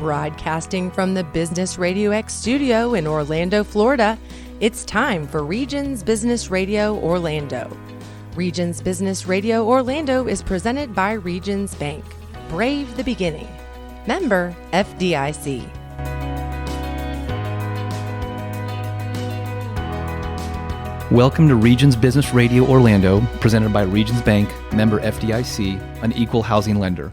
Broadcasting from the Business RadioX studio in Orlando, Florida, it's time for Regions Business Radio Orlando. Regions Business Radio Orlando is presented by Regions Bank. Brave the beginning. Member FDIC. Welcome to Regions Business Radio Orlando, presented by Regions Bank, member FDIC, an equal housing lender.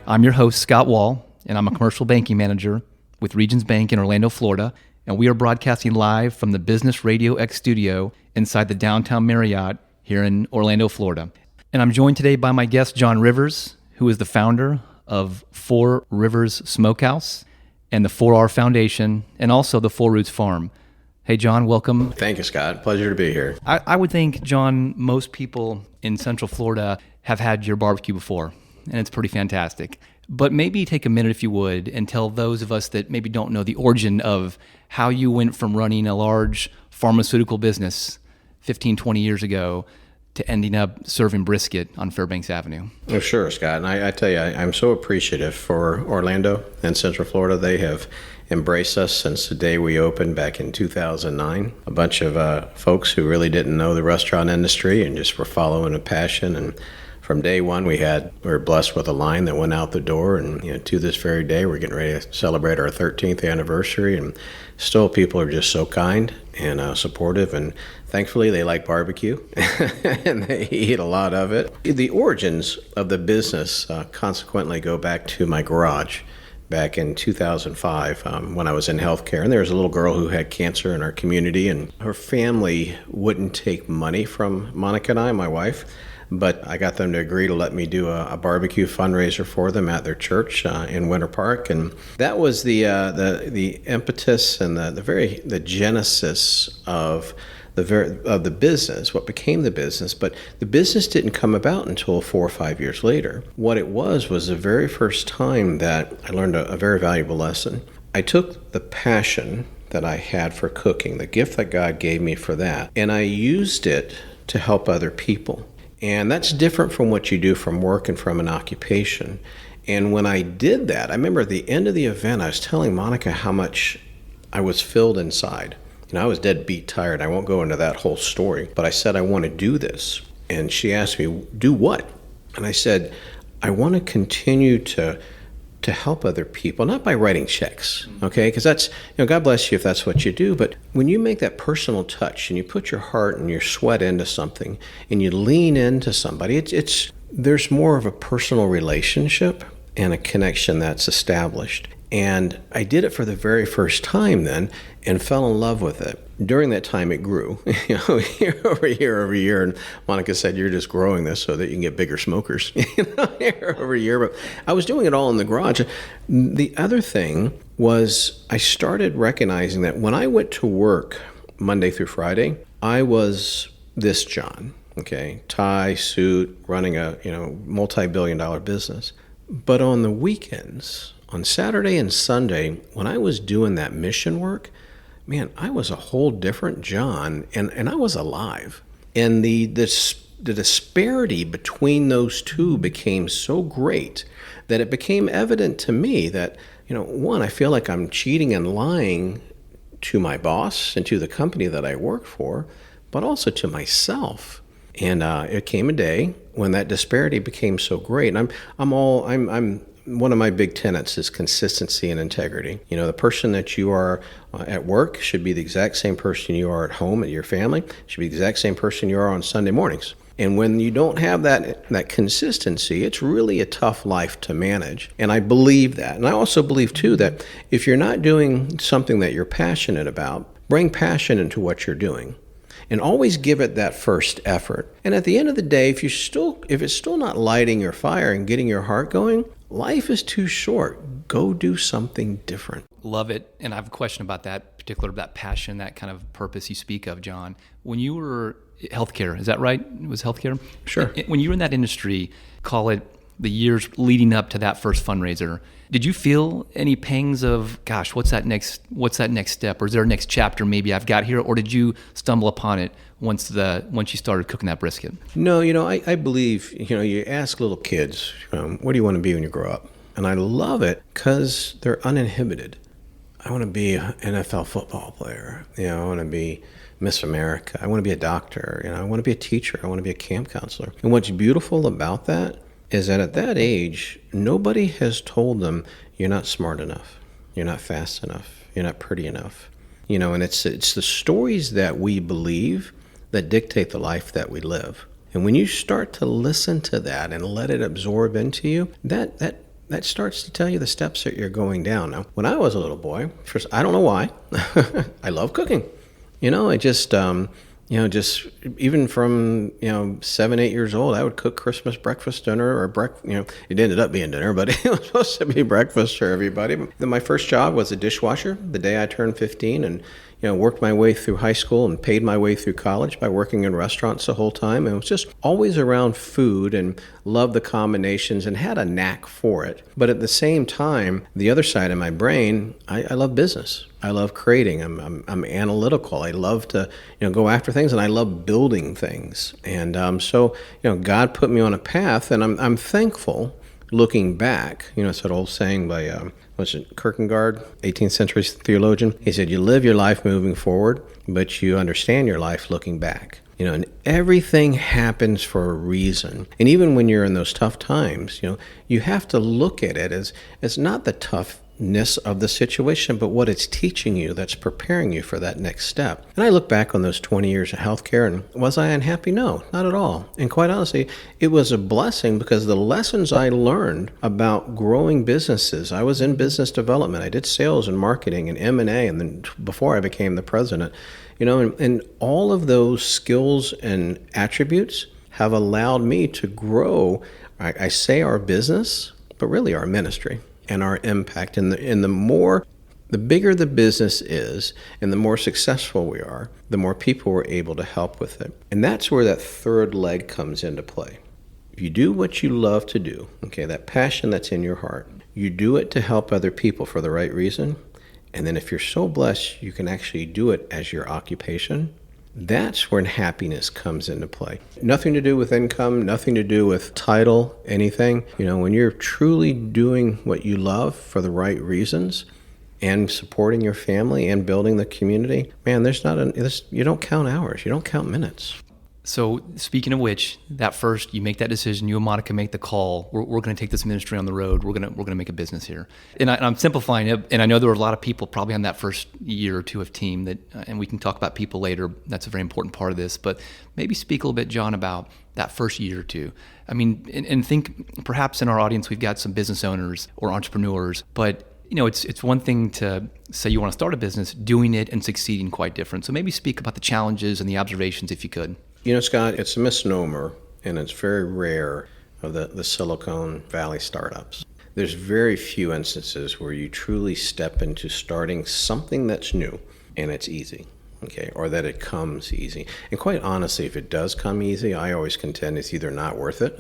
I'm your host, Scott Wall, and I'm a commercial banking manager with Regions Bank in Orlando, Florida, and we are broadcasting live from the Business RadioX studio inside the downtown Marriott here in Orlando, Florida. And I'm joined today by my guest, John Rivers, who is the founder of 4Roots Smokehouse and the 4R Foundation, and also the 4Roots Farm. Hey, John, welcome. Thank you, Scott. Pleasure to be here. I would think, John, most people in Central Florida have had your barbecue before, and it's pretty fantastic. But maybe take a minute, if you would, and tell those of us that maybe don't know the origin of how you went from running a large pharmaceutical business 15, 20 years ago to ending up serving brisket on Fairbanks Avenue. Oh, sure, Scott. And I tell you, I'm so appreciative for Orlando and Central Florida. They have embraced us since the day we opened back in 2009. A bunch of folks who really didn't know the restaurant industry and just were following a passion. And from day one, we were blessed with a line that went out the door. And to this very day, we're getting ready to celebrate our 13th anniversary. And still, people are just so kind and supportive. And thankfully, they like barbecue and they eat a lot of it. The origins of the business consequently go back to my garage back in 2005 when I was in healthcare. And there was a little girl who had cancer in our community, and her family wouldn't take money from Monica and I, my wife, but I got them to agree to let me do a barbecue fundraiser for them at their church in Winter Park. And that was the impetus and the genesis of the business, what became the business. But the business didn't come about until 4 or 5 years later. What it was the very first time that I learned a very valuable lesson. I took the passion that I had for cooking, the gift that God gave me for that, and I used it to help other people. And that's different from what you do from work and from an occupation. And when I did that, I remember at the end of the event, I was telling Monica how much I was filled inside. I was dead beat tired. I won't go into that whole story, but I said, I want to do this. And she asked me, do what? And I said, I want to continue to help other people, not by writing checks, okay? Because that's, God bless you if that's what you do, but when you make that personal touch and you put your heart and your sweat into something and you lean into somebody, there's more of a personal relationship and a connection that's established. And I did it for the very first time then and fell in love with it. During that time, it grew, year over year. And Monica said, you're just growing this so that you can get bigger smokers, year over year. But I was doing it all in the garage. The other thing was I started recognizing that when I went to work Monday through Friday, I was this John, okay, tie, suit, running a multi-billion-dollar business. But on the weekends, on Saturday and Sunday, when I was doing that mission work, man, I was a whole different John, and I was alive. And the disparity between those two became so great that it became evident to me that, one, I feel like I'm cheating and lying to my boss and to the company that I work for, but also to myself. And it came a day when that disparity became so great. And I'm one of my big tenets is consistency and integrity. The person that you are at work should be the exact same person you are at home at your family, should be the exact same person you are on Sunday mornings. And when you don't have that consistency, it's really a tough life to manage. And I believe that. And I also believe, too, that if you're not doing something that you're passionate about, bring passion into what you're doing. And always give it that first effort. And at the end of the day, if it's still not lighting your fire and getting your heart going, life is too short. Go do something different. Love it. And I have a question about that passion, that kind of purpose you speak of, John. When you were healthcare, is that right? It was healthcare? Sure. When you were in that industry, call it the years leading up to that first fundraiser, did you feel any pangs of, gosh, what's that next step? Or is there a next chapter maybe I've got here? Or did you stumble upon it once you started cooking that brisket? No, I believe, you ask little kids, what do you want to be when you grow up? And I love it because they're uninhibited. I want to be an NFL football player. I want to be Miss America. I want to be a doctor. I want to be a teacher. I want to be a camp counselor. And what's beautiful about that is that at that age, nobody has told them you're not smart enough, you're not fast enough, you're not pretty enough. And it's the stories that we believe that dictate the life that we live. And when you start to listen to that and let it absorb into you, that starts to tell you the steps that you're going down. Now, when I was a little boy, first, I don't know why, I love cooking. I just, just even from, 7, 8 years old, I would cook Christmas breakfast, dinner, or it ended up being dinner, but it was supposed to be breakfast for everybody. Then my first job was a dishwasher the day I turned 15, and worked my way through high school and paid my way through college by working in restaurants the whole time. And it was just always around food and loved the combinations and had a knack for it. But at the same time, the other side of my brain, I love business. I love creating. I'm analytical. I love to go after things, and I love building things. And so God put me on a path, and I'm thankful. Looking back, it's that old saying by, Kierkegaard, 18th century theologian. He said, you live your life moving forward, but you understand your life looking back. And everything happens for a reason. And even when you're in those tough times, you have to look at it as not the toughness of the situation, but what it's teaching you that's preparing you for that next step. And I look back on those 20 years of healthcare, and was I unhappy? No, not at all. And quite honestly, it was a blessing because the lessons I learned about growing businesses, I was in business development. I did sales and marketing and M&A, and then before I became the president, and all of those skills and attributes have allowed me to grow, I say our business, but really our ministry and our impact. And the bigger the business is and the more successful we are, the more people we're able to help with it. And that's where that third leg comes into play. If you do what you love to do, that passion that's in your heart, you do it to help other people for the right reason. And then if you're so blessed, you can actually do it as your occupation. That's when happiness comes into play. Nothing to do with income, nothing to do with title, anything. When you're truly doing what you love for the right reasons and supporting your family and building the community, man, you don't count hours, you don't count minutes. So speaking of which, that first you make that decision, you and Monica make the call. We're going to take this ministry on the road. We're going to make a business here. And I'm simplifying it. And I know there were a lot of people probably on that first year or two of team that, and we can talk about people later. That's a very important part of this. But maybe speak a little bit, John, about that first year or two. I mean, and think perhaps in our audience we've got some business owners or entrepreneurs, but it's one thing to say you want to start a business, doing it and succeeding quite different. So maybe speak about the challenges and the observations if you could. Scott, it's a misnomer, and it's very rare of the Silicon Valley startups. There's very few instances where you truly step into starting something that's new and it's easy, or that it comes easy. And quite honestly, if it does come easy, I always contend it's either not worth it,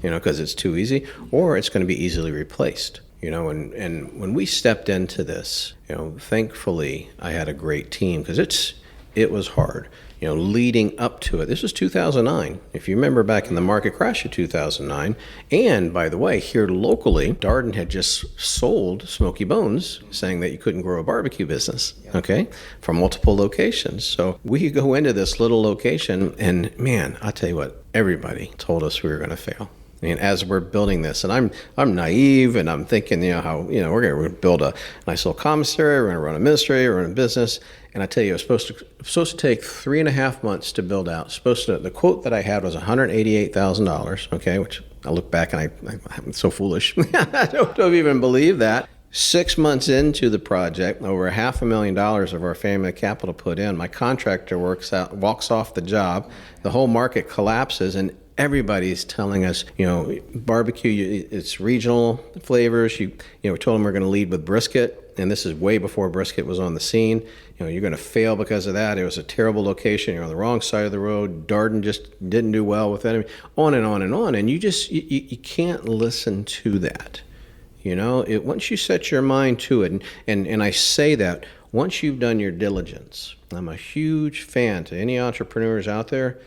because it's too easy, or it's going to be easily replaced. And when we stepped into this, thankfully I had a great team because it was hard. Leading up to it. This was 2009. If you remember back in the market crash of 2009. And by the way, here locally, Darden had just sold Smoky Bones, saying that you couldn't grow a barbecue business, from multiple locations. So we go into this little location, and man, I'll tell you what, everybody told us we were going to fail. As we're building this, and I'm naive, and I'm thinking, how we're going to build a nice little commissary, we're going to run a ministry, we're in a business, and I tell you, it was supposed to take 3.5 months to build out. The quote that I had was $188,000, which I look back and I'm so foolish. I don't even believe that. 6 months into the project, over $500,000 of our family capital put in. My contractor walks off the job. The whole market collapses, and everybody's telling us, barbecue, it's regional flavors. We told them we're going to lead with brisket, and this is way before brisket was on the scene. You're going to fail because of that. It was a terrible location. You're on the wrong side of the road. Darden just didn't do well with it. On and on and on. And you can't listen to that. Once you set your mind to it, and I say that once you've done your diligence. I'm a huge fan to any entrepreneurs out there,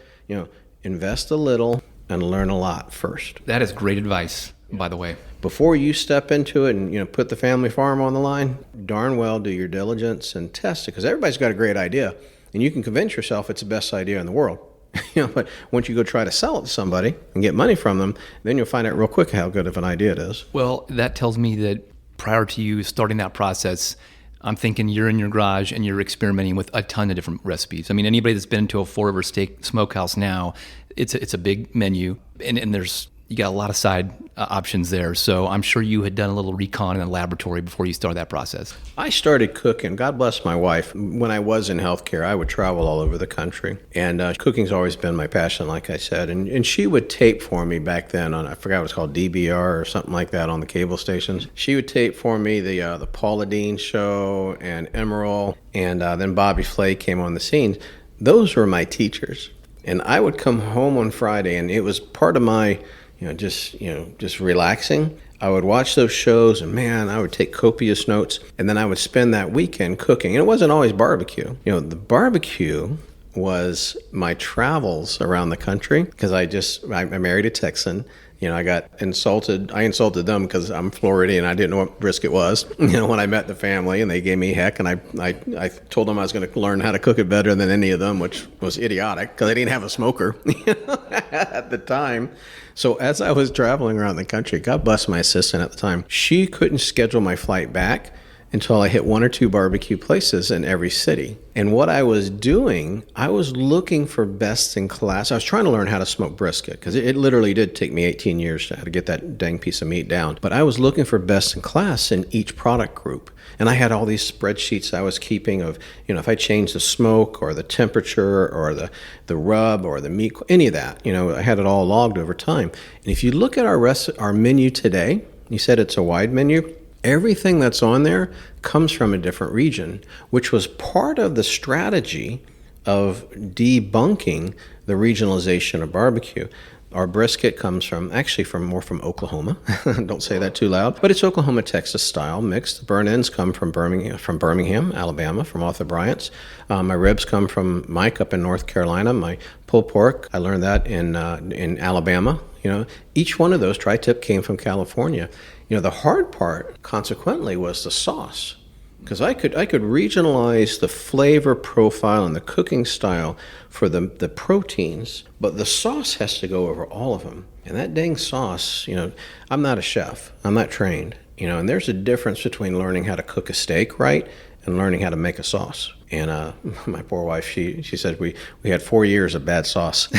invest a little and learn a lot first. That is great advice. by the way. Before you step into it and put the family farm on the line, darn well do your diligence and test it, because everybody's got a great idea, and you can convince yourself it's the best idea in the world. But once you go try to sell it to somebody and get money from them, then you'll find out real quick how good of an idea it is. Well, that tells me that prior to you starting that process, I'm thinking you're in your garage and you're experimenting with a ton of different recipes. I mean, anybody that's been to a 4 River Steak Smokehouse now, it's a big menu, and you got a lot of side options there. So I'm sure you had done a little recon in the laboratory before you started that process. I started cooking, God bless my wife. When I was in healthcare, I would travel all over the country. And cooking's always been my passion, like I said. And she would tape for me back then on, I forgot what it was called, DBR or something like that on the cable stations. She would tape for me the Paula Deen show and Emerald. And then Bobby Flay came on the scene. Those were my teachers. And I would come home on Friday, and it was part of my just relaxing. I would watch those shows, and man, I would take copious notes, and then I would spend that weekend cooking. And it wasn't always barbecue. The barbecue was my travels around the country, because I married a Texan. I got insulted. I insulted them because I'm Floridian. I didn't know what brisket was. When I met the family, and they gave me heck, and I told them I was going to learn how to cook it better than any of them, which was idiotic because I didn't have a smoker at the time. So as I was traveling around the country, God bless my assistant at the time, she couldn't schedule my flight back until I hit 1 or 2 barbecue places in every city. And what I was doing, I was looking for best in class. I was trying to learn how to smoke brisket, because it literally did take me 18 years to get that dang piece of meat down. But I was looking for best in class in each product group. And I had all these spreadsheets I was keeping of, if I changed the smoke or the temperature or the rub or the meat, any of that, I had it all logged over time. And if you look at our menu today, you said it's a wide menu. Everything that's on there comes from a different region, which was part of the strategy of debunking the regionalization of barbecue. Our brisket comes more from Oklahoma. Don't say that too loud. But it's Oklahoma, Texas style mixed. The burnt ends come from Birmingham, Alabama, from Arthur Bryant's. My ribs come from Mike up in North Carolina. My pulled pork, I learned that in Alabama. Each one of those tri-tip came from California. The hard part, consequently, was the sauce. Because I could regionalize the flavor profile and the cooking style for the proteins, but the sauce has to go over all of them. And that dang sauce, I'm not a chef. I'm not trained. And there's a difference between learning how to cook a steak right and learning how to make a sauce. And my poor wife, she said we had 4 years of bad sauce.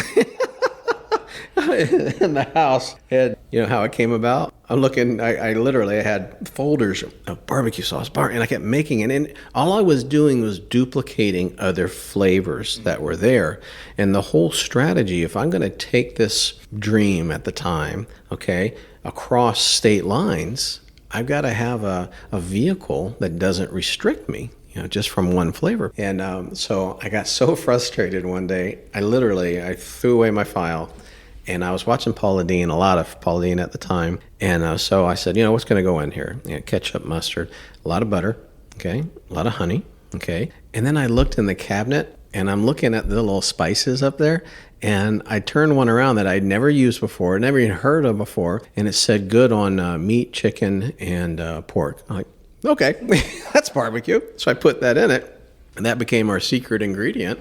In the house. And how it came about? I'm looking, I literally had folders of barbecue sauce, and I kept making it. And all I was doing was duplicating other flavors that were there. And the whole strategy, if I'm going to take this dream at the time, across state lines, I've got to have a vehicle that doesn't restrict me. Just from one flavor. And so I got so frustrated one day, I threw away my file. And I was watching Paula Deen, a lot of Paula Deen at the time. And so I said, what's going to go in here? Ketchup, mustard, a lot of butter, a lot of honey, And then I looked in the cabinet, and I'm looking at the little spices up there. And I turned one around that I'd never used before, never even heard of before. And it said good on meat, chicken, and pork. I'm like, okay, that's barbecue. So I put that in it, and that became our secret ingredient.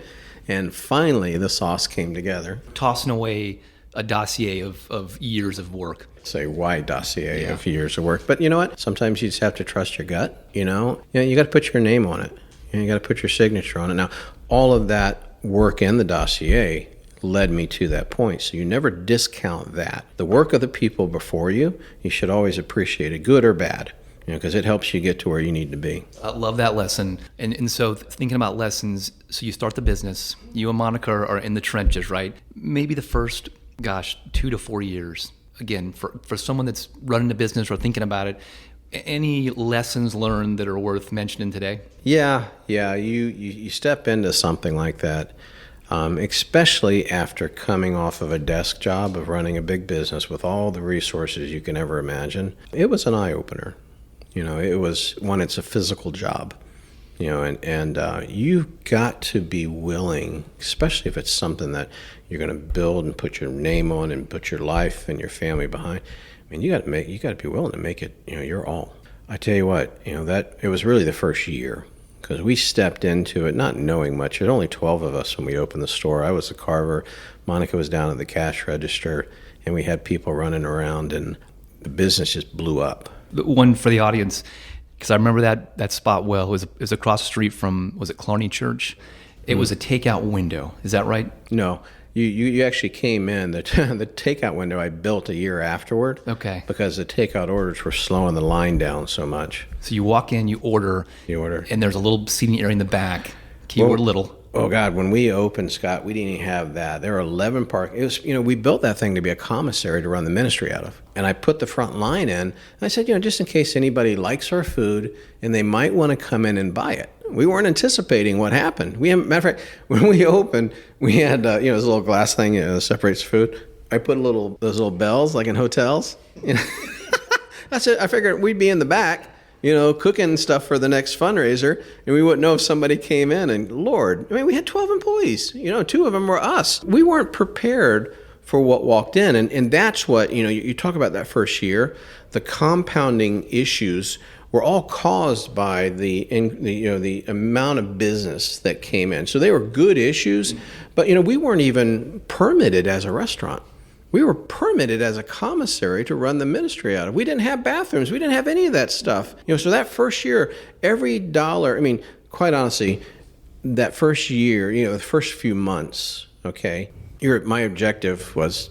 And finally, the sauce came together. Tossing away a dossier of years of work. Say wide dossier of years of work. But you know what? Sometimes you just have to trust your gut, you got to put your name on it. You got to put your signature on it. Now, all of that work in the dossier led me to that point. So you never discount that. The work of the people before you should always appreciate it, good or bad, because it helps you get to where you need to be. I love that lesson. And so thinking about lessons, so you start the business, you and Monica are in the trenches, right? Maybe the first 2 to 4 years. Again, for someone that's running a business or thinking about it, any lessons learned that are worth mentioning today? Yeah. You step into something like that, especially after coming off of a desk job of running a big business with all the resources you can ever imagine. It was an eye-opener. It was, one, it's a physical job. and you've got to be willing, especially if it's something that you're going to build and put your name on and put your life and your family behind. I mean, you got to be willing to make it, your all. I tell you what, that it was really the first year, because we stepped into it not knowing much. There were only 12 of us when we opened the store. I was the carver, Monica was down at the cash register, and we had people running around, and the business just blew up. One for the audience, because I remember that spot well. It was across the street from, was it Clarney Church? It was a takeout window. Is that right? No. You actually came in. The takeout window I built a year afterward. Okay. Because the takeout orders were slowing the line down so much. So you walk in, you order. And there's a little seating area in the back. Keyword little. Oh God, when we opened, Scott, we didn't even have that. There were 11 It was, we built that thing to be a commissary to run the ministry out of. And I put the front line in. And I said, just in case anybody likes our food and they might want to come in and buy it. We weren't anticipating what happened. Matter of fact, when we opened, we had this little glass thing that separates food. I put those little bells like in hotels. I figured we'd be in the back, cooking stuff for the next fundraiser, and we wouldn't know if somebody came in. And Lord, we had 12 employees. 2 of them were us. We weren't prepared for what walked in, and that's what you talk about that first year. The compounding issues were all caused by the amount of business that came in. So they were good issues, but we weren't even permitted as a restaurant. We were permitted as a commissary to run the ministry out of. We didn't have bathrooms. We didn't have any of that stuff. So that first year, every dollar, quite honestly, that first year, the first few months, okay, my objective was,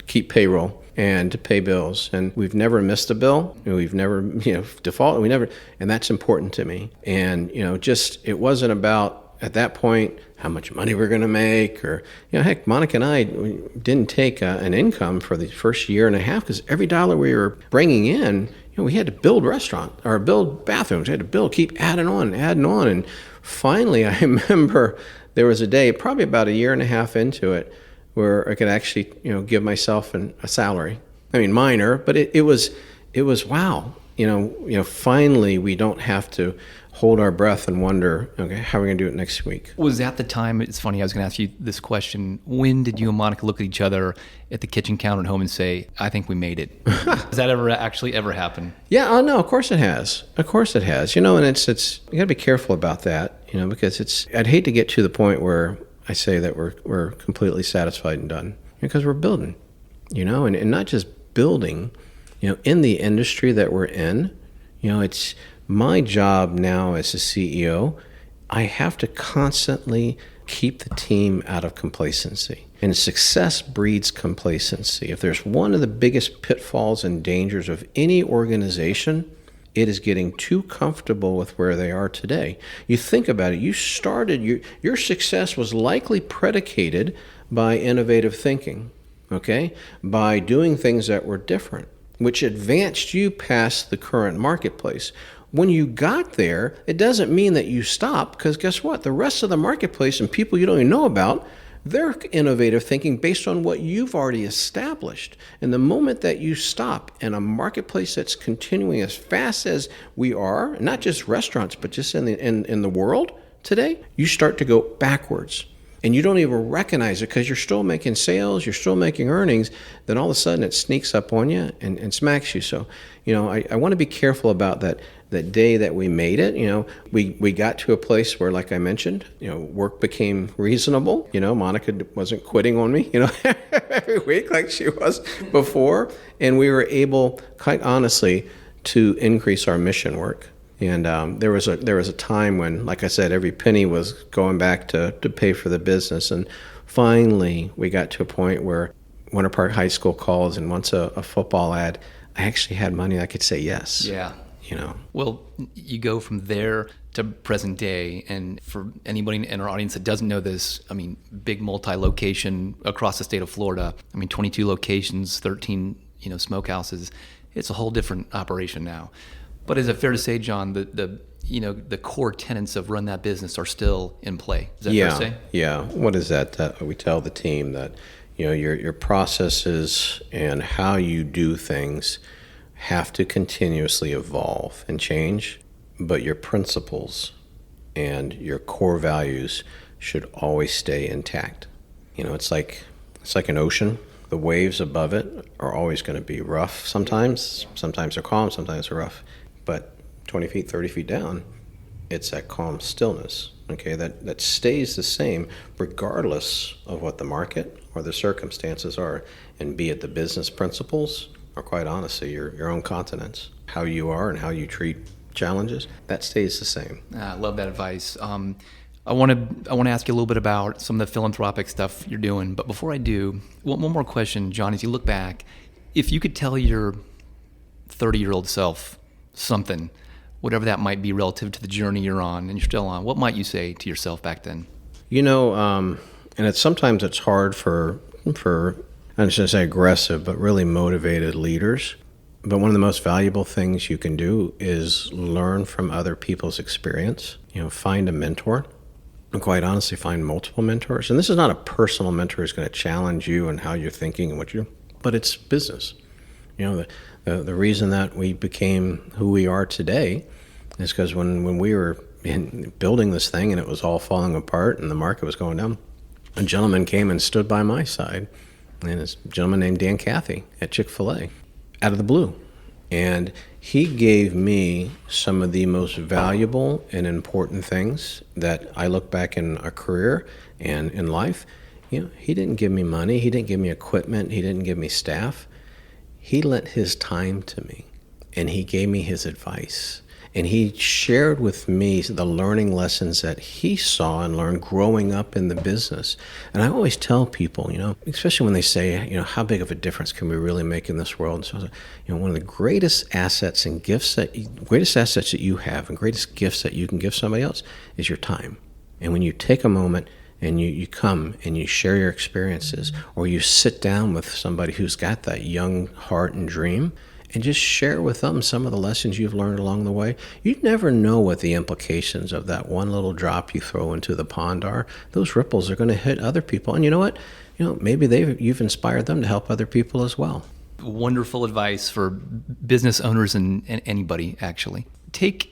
keep payroll and to pay bills. And we've never missed a bill. We've never, defaulted. And that's important to me. And, it wasn't about, at that point, how much money we're going to make, or, heck, Monica and I didn't take an income for the first year and a half, because every dollar we were bringing in, we had to build build bathrooms. We had to keep adding on. And finally, I remember there was a day, probably about a year and a half into it, where I could actually, give myself a salary. Minor, but it was wow. Finally we don't have to hold our breath and wonder, okay, how are we going to do it next week? Was that the time, it's funny, I was going to ask you this question, when did you and Monica look at each other at the kitchen counter at home and say, I think we made it? Does that ever happen? Yeah, no, of course it has. Of course it has. And it's you got to be careful about that, because I'd hate to get to the point where I say that we're completely satisfied and done, because we're building, and not just building, in the industry that we're in. It's my job now as a CEO. I have to constantly keep the team out of complacency, and success breeds complacency. If there's one of the biggest pitfalls and dangers of any organization, it is getting too comfortable with where they are today. You think about it, you started, your success was likely predicated by innovative thinking, okay? By doing things that were different, which advanced you past the current marketplace. When you got there, it doesn't mean that you stopped, because guess what? The rest of the marketplace and people you don't even know about, they're innovative thinking based on what you've already established. And the moment that you stop in a marketplace that's continuing as fast as we are, not just restaurants, but just in the world today, you start to go backwards. And you don't even recognize it because you're still making sales, you're still making earnings, then all of a sudden it sneaks up on you and smacks you. So, I want to be careful about that day that we made it. We got to a place where, like I mentioned, work became reasonable. Monica wasn't quitting on me, every week like she was before. And we were able, quite honestly, to increase our mission work. And there was a time when, like I said, every penny was going back to pay for the business. And finally, we got to a point where Winter Park High School calls and wants a football ad. I actually had money I could say yes. Yeah. Well, you go from there to present day. And for anybody in our audience that doesn't know this, big multi-location across the state of Florida. 22 locations, 13, smokehouses. It's a whole different operation now. But is it fair to say, John, the core tenets of run that business are still in play? Is that fair to say? Yeah. What is that? We tell the team that your processes and how you do things have to continuously evolve and change, but your principles and your core values should always stay intact. It's like an ocean. The waves above it are always going to be rough sometimes. Sometimes they're calm, sometimes they're rough. But 20 feet, 30 feet down, it's that calm stillness, okay, that stays the same regardless of what the market or the circumstances are, and be it the business principles or, quite honestly, your own continence, how you are and how you treat challenges, that stays the same. I love that advice. I want to ask you a little bit about some of the philanthropic stuff you're doing, but before I do, one more question, John. As you look back, if you could tell your 30-year-old self something, whatever that might be relative to the journey you're on and you're still on, what might you say to yourself back then? And sometimes it's hard for I shouldn't say aggressive, but really motivated leaders. But one of the most valuable things you can do is learn from other people's experience. Find a mentor, and quite honestly, find multiple mentors. And this is not a personal mentor who's going to challenge you and how you're thinking and what you do, but it's business. The reason that we became who we are today is because when we were building this thing and it was all falling apart and the market was going down, a gentleman came and stood by my side, and it's a gentleman named Dan Cathy at Chick-fil-A, out of the blue. And he gave me some of the most valuable and important things that I look back in a career and in life. He didn't give me money. He didn't give me equipment. He didn't give me staff. He lent his time to me, and he gave me his advice. And he shared with me the learning lessons that he saw and learned growing up in the business. And I always tell people, especially when they say, how big of a difference can we really make in this world? So, one of the greatest assets and greatest assets that you have and greatest gifts that you can give somebody else is your time. And when you take a moment and you come and you share your experiences, or you sit down with somebody who's got that young heart and dream, and just share with them some of the lessons you've learned along the way. You never know what the implications of that one little drop you throw into the pond are. Those ripples are going to hit other people. And you know what? Maybe you've inspired them to help other people as well. Wonderful advice for business owners and anybody, actually. Take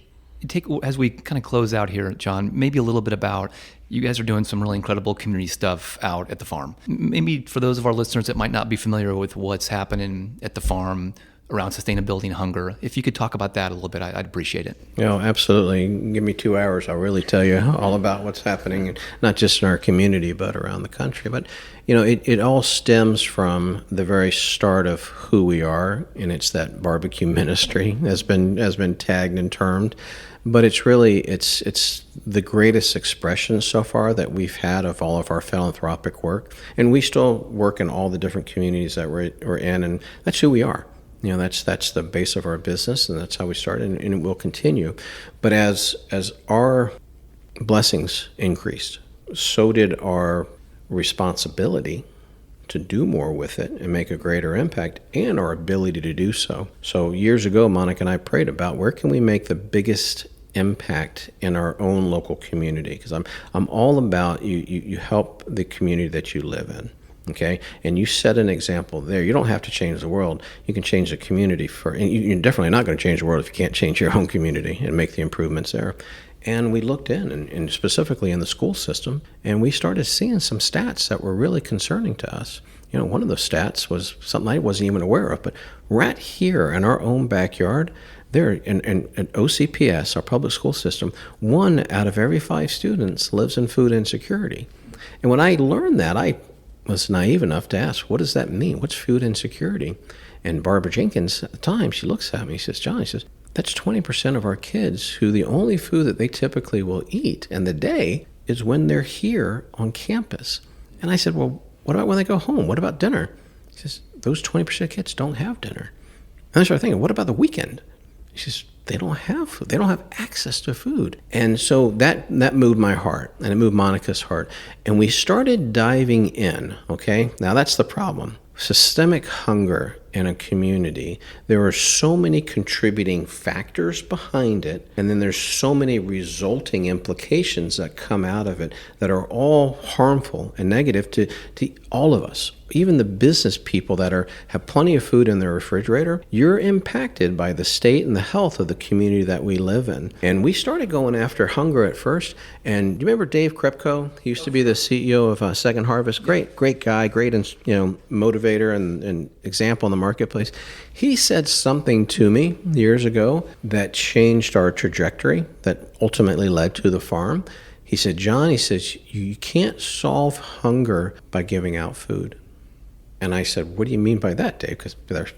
as we kind of close out here, John, maybe a little bit about, you guys are doing some really incredible community stuff out at the farm. Maybe for those of our listeners that might not be familiar with what's happening at the farm around sustainability and hunger, if you could talk about that a little bit, I'd appreciate it. Absolutely. Give me 2 hours. I'll really tell you all about what's happening, not just in our community, but around the country. But, it all stems from the very start of who we are, and it's that barbecue ministry has been tagged and termed. But it's really, it's the greatest expression so far that we've had of all of our philanthropic work. And we still work in all the different communities that we're in, and that's who we are. That's the base of our business, and that's how we started, and it will continue. But as our blessings increased, so did our responsibility to do more with it and make a greater impact, and our ability to do so. So years ago, Monica and I prayed about where can we make the biggest impact in our own local community, because I'm all about you help the community that you live in. Okay, and you set an example there. You don't have to change the world. You can change the community and you're definitely not going to change the world if you can't change your own community and make the improvements there. And we looked in, and specifically in the school system, and we started seeing some stats that were really concerning to us. One of the stats was something I wasn't even aware of, but right here in our own backyard, there in OCPS, our public school system, 1 out of every 5 students lives in food insecurity. And when I learned that, I was naive enough to ask, what does that mean? What's food insecurity? And Barbara Jenkins, at the time, she looks at me, she says, John, that's 20% of our kids who the only food that they typically will eat in the day is when they're here on campus. And I said, well, what about when they go home? What about dinner? She says, those 20% of kids don't have dinner. And I started thinking, what about the weekend? She says, they don't have food. They don't have access to food. And so that moved my heart, and it moved Monica's heart. And we started diving in, okay? Now that's the problem. Systemic hunger in a community, there are so many contributing factors behind it, and then there's so many resulting implications that come out of it that are all harmful and negative to all of us. Even the business people that have plenty of food in their refrigerator, you're impacted by the state and the health of the community that we live in. And we started going after hunger at first. And do you remember Dave Krepko? He used to be the CEO of Second Harvest. Great guy, great motivator and example in the marketplace. He said something to me years ago that changed our trajectory, that ultimately led to the farm. He said, John, he says, you can't solve hunger by giving out food. And I said, what do you mean by that, Dave? Because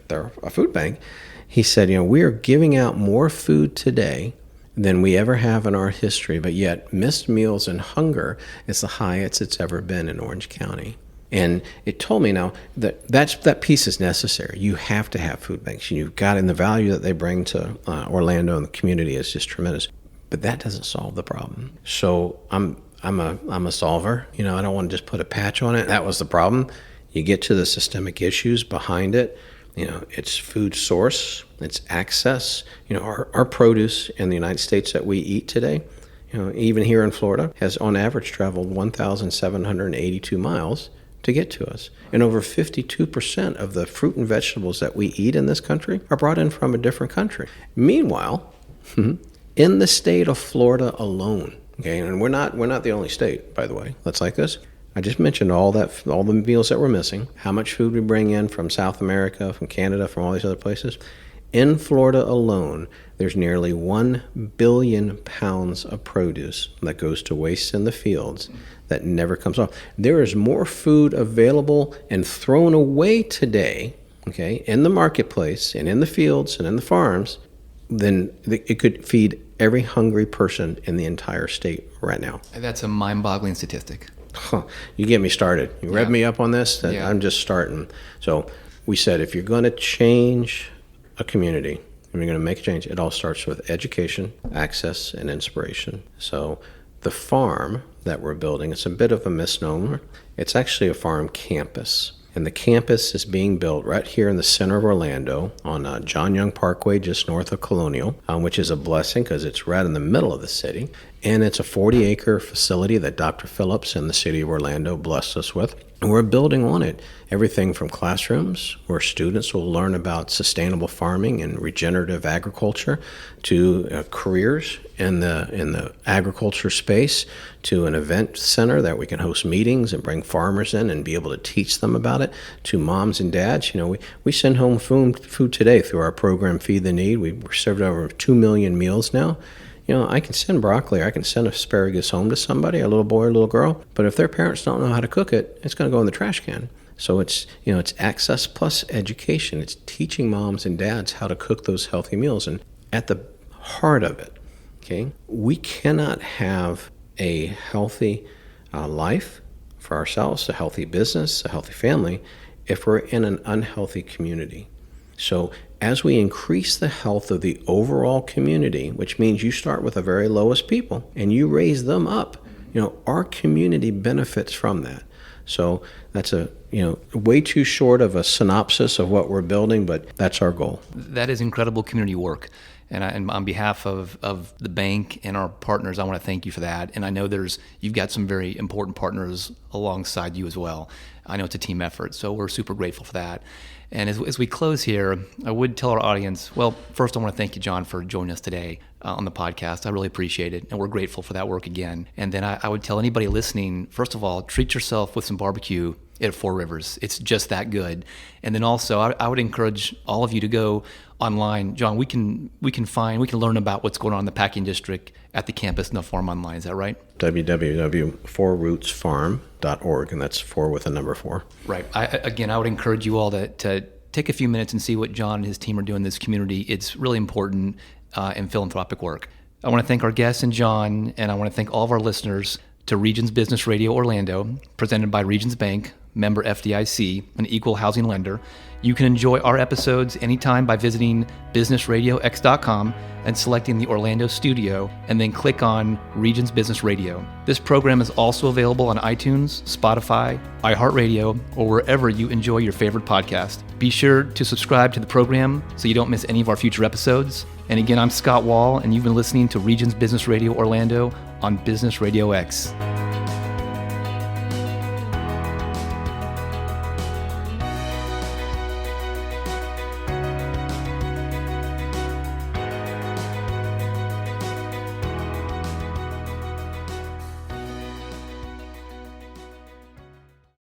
they're a food bank. He said, we are giving out more food today than we ever have in our history, but yet missed meals and hunger is the highest it's ever been in Orange County. And it told me now that piece is necessary. You have to have food banks. You've got, and the value that they bring to Orlando and the community is just tremendous. But that doesn't solve the problem. So I'm a solver. I don't want to just put a patch on it. That was the problem. You get to the systemic issues behind it. It's food source, it's access. Our produce in the United States that we eat today, even here in Florida, has on average traveled 1,782 miles to get to us. And over 52% of the fruit and vegetables that we eat in this country are brought in from a different country. Meanwhile, in the state of Florida alone, okay, and we're not the only state, by the way, that's like this. I just mentioned all the meals that we're missing, how much food we bring in from South America, from Canada, from all these other places. In Florida alone, there's nearly 1 billion pounds of produce that goes to waste in the fields that never comes off. There is more food available and thrown away today, okay, in the marketplace and in the fields and in the farms than it could feed every hungry person in the entire state right now. That's a mind-boggling statistic. You get me started. You rev me up on this, I'm just starting. So we said if you're going to change a community, and you're going to make a change, it all starts with education, access, and inspiration. So the farm that we're building, it's a bit of a misnomer. It's actually a farm campus. And the campus is being built right here in the center of Orlando on John Young Parkway, just north of Colonial, which is a blessing because it's right in the middle of the city. And it's a 40-acre facility that Dr. Phillips and the city of Orlando blessed us with. And we're building on it. Everything from classrooms where students will learn about sustainable farming and regenerative agriculture to careers in the agriculture space to an event center that we can host meetings and bring farmers in and be able to teach them about it to moms and dads. We send home food today through our program Feed the Need. We've served over 2 million meals now. I can send broccoli, or I can send asparagus home to somebody, a little boy or a little girl, but if their parents don't know how to cook it, it's going to go in the trash can. So it's access plus education. It's teaching moms and dads how to cook those healthy meals. And at the heart of it, okay, we cannot have a healthy life for ourselves, a healthy business, a healthy family, if we're in an unhealthy community. So as we increase the health of the overall community, which means you start with the very lowest people and you raise them up, our community benefits from that. So that's way too short of a synopsis of what we're building, but that's our goal. That is incredible community work. And on behalf of the bank and our partners, I want to thank you for that. And I know you've got some very important partners alongside you as well. I know it's a team effort, so we're super grateful for that. And as we close here, I would tell our audience, well, first I want to thank you, John, for joining us today on the podcast. I really appreciate it, and we're grateful for that work again. And then I would tell anybody listening, first of all, treat yourself with some barbecue at 4 Rivers. It's just that good. And then also, I would encourage all of you to go online. John, we can learn about what's going on in the packing district at the campus and the farm online. Is that right? www.4rootsfarm.org, and that's 4 with a number 4. Right. I would encourage you all to take a few minutes and see what John and his team are doing in this community. It's really important and philanthropic work. I want to thank our guests and John, and I want to thank all of our listeners to Regions Business Radio Orlando, presented by Regions Bank, member FDIC, an equal housing lender. You can enjoy our episodes anytime by visiting businessradiox.com and selecting the Orlando studio, and then click on Regions Business Radio. This program is also available on iTunes, Spotify, iHeartRadio, or wherever you enjoy your favorite podcast. Be sure to subscribe to the program so you don't miss any of our future episodes. And again, I'm Scott Wall, and you've been listening to Regions Business Radio Orlando on Business Radio X.